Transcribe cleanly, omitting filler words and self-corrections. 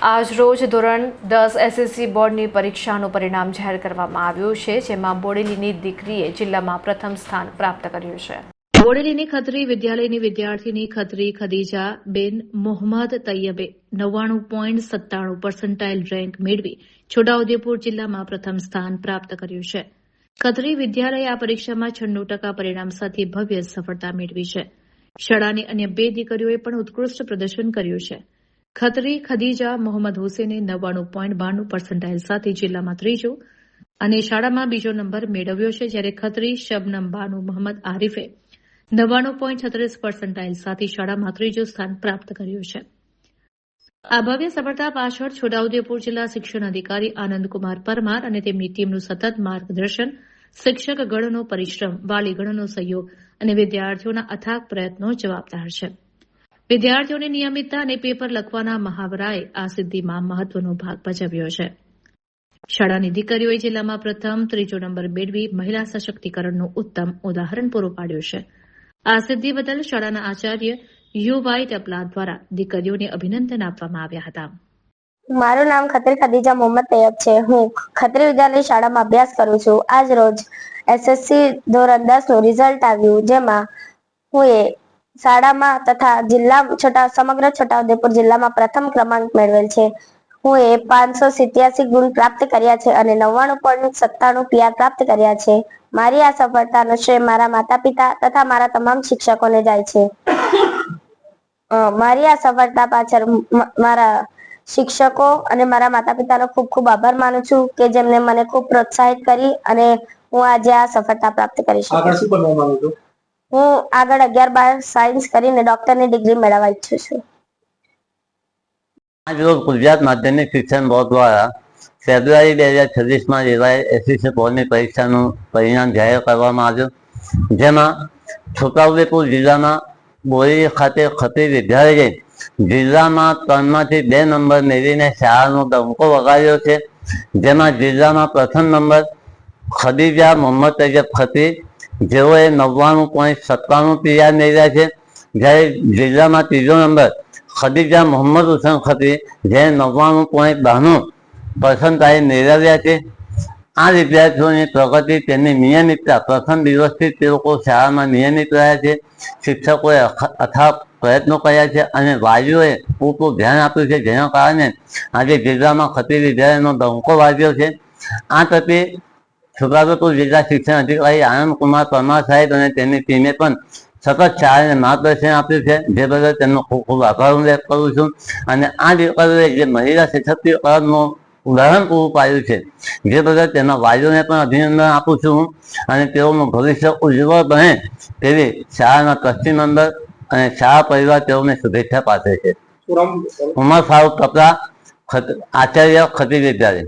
આજ રોજ ધોરણ 10 એસએસસી બોર્ડની પરીક્ષાનું પરિણામ જાહેર કરવામાં આવ્યું છે, જેમાં બોડેલીની દીકરીએ જિલ્લામાં પ્રથમ સ્થાન પ્રાપ્ત કર્યું છે. બોડેલીની ખત્રી વિદ્યાલયની વિદ્યાર્થીની ખત્રી ખદીજા બેન મોહમ્મદ તૈયબે 99.97% રેન્ક મેળવી છોટાઉદેપુર જિલ્લામાં પ્રથમ સ્થાન પ્રાપ્ત કર્યું છે. ખત્રી વિદ્યાલયે આ પરીક્ષામાં 96% પરિણામ સાથે ભવ્ય સફળતા મેળવી છે. શાળાની અન્ય 2 દીકરીઓએ પણ ઉત્કૃષ્ટ પ્રદર્શન કર્યું છે. ખત્રી ખદીજા મોહમ્મદ હુસેને 99.92% સાથે જિલ્લામાં ત્રીજો અને શાળામાં બીજો નંબર મેળવ્યો છે, જ્યારે ખત્રી શબનમ બાનુ મોહમ્મદ આરિફે 99.36% સાથે શાળામાં ત્રીજું સ્થાન પ્રાપ્ત કર્યું છે. આ ભવ્ય સફળતા પાછળ છોટાઉદેપુર જિલ્લા શિક્ષણ અધિકારી આનંદકુમાર પરમાર અને તેમની ટીમનું સતત માર્ગદર્શન, શિક્ષકગણનો પરિશ્રમ, વાલીગણનો સહયોગ અને વિદ્યાર્થીઓના અથાગ પ્રયત્નો જવાબદાર છે. વિદ્યાર્થીઓની નિયમિતતા અને પેપર લખવાના મહાવરાએ આ સિદ્ધિમાં મહત્વનો ભાગ ભજવ્યો છે. શાળાની દીકરીઓએ જિલ્લામાં પ્રથમ, ત્રીજો નંબર મેળવી મહિલા સશક્તિકરણનું ઉત્તમ ઉદાહરણ પૂરું પાડ્યું છે. આ સિદ્ધિ બદલ શાળાના આચાર્ય યુવાઈ ટપલા દ્વારા દીકરીઓને અભિનંદન આપવામાં આવ્યા હતા. મારું નામ ખત્રી ખદીજા મોહમ્મદ તૈયબ છે. હું ખત્રી વિદ્યાલય શાળામાં અભ્યાસ કરું છું. આજ રોજ એસએસસી ધોરણ 10 નું રિઝલ્ટ આવ્યું, જેમાં હું શાળામાં તથા સમગ્ર છોટાઉદેપુર જિલ્લામાં પ્રથમ ક્રમાંક મેળવેલ છે. હું 587 ગુણ પ્રાપ્ત કર્યા છે અને 99.97 PR પ્રાપ્ત કર્યા છે. મારી આ સફળતાનો શ્રેય મારા માતા પિતા તથા મારા તમામ શિક્ષકોને જાય છે. મારી આ સફળતા પાછળ મારા શિક્ષકો અને મારા માતા પિતાનો ખૂબ ખૂબ આભાર માનું છું કે જેમને મને ખૂબ પ્રોત્સાહિત કરી અને હું આજે આ સફળતા પ્રાપ્ત કરી શકું. આગળ શું બનવા માંગો છો? હું આગળ 11-12 સાયન્સ કરીને ડોક્ટરની ડિગ્રી મેળવવા ઈચ્છું છું. આજ રોજ ગુજરાત માધ્યમિક શિક્ષણ બોર્ડ દ્વારા ફેબ્રુઆરી 2026માં લેવાયેલ એસએસસી બોર્ડની પરીક્ષાનું પરિણામ જાહેર કરવામાં આવ્યું, જેમાં છોટાઉદેપુર જિલ્લામાં બોડેલી ખાતે ખત્રી વિદ્યાલયે જિલ્લામાં 3માંથી 2 નંબર મેળવીને શાળાનો ડંકો વગાડ્યો છે. જેમાં જિલ્લામાં પ્રથમ નંબર ખદીજા મોહમ્મદ તૈયબ ખત્રી, જેઓએ 99.97 PR મેળવ્યા છે, જ્યારે જિલ્લામાં ત્રીજો નંબર ખદીજા મોહમ્મદ હુસેન ખત્રી, જેને 99.92% મેળવ્યા છે. આ વિદ્યાર્થીઓની પ્રગતિ, તેમની નિયમિતતા, પ્રથમ દિવસથી તે લોકો શાળામાં નિયમિત રહ્યા છે. શિક્ષકોએ અથાગ પ્રયત્નો કર્યા છે અને વાલીઓએ પૂરતું ધ્યાન આપ્યું છે, જેના કારણે આજે જિલ્લામાં ખત્રી વિદ્યાલયનો ડંકો વાગ્યો છે. આ તકે છોટાઉદેપુર જિલ્લા શિક્ષણ અધિકારી આનંદકુમાર પરમાર સાહેબ અને તેમની ટીમે પણ સતત શાળાને માર્ગદર્શન આપ્યું છે, જે બદલ તેમનો ખૂબ ખૂબ આભાર વ્યક્ત કરું છું. અને આ દીકરીઓએ જે મહિલા સશક્તિકરણનું ઉદાહરણ પૂરું પાડ્યું છે, જે બદલ તેના વાલીઓને પણ અભિનંદન આપું છું અને તેઓનું ભવિષ્ય ઉજ્જવળ બને તેવી શાળાના ટ્રસ્ટી મેમ્બર અને શાળા પરિવાર તેઓને શુભેચ્છા પાઠવે છે. ઉમર ફારૂક કપરા, આચાર્ય ખત્રી વિદ્યાલય.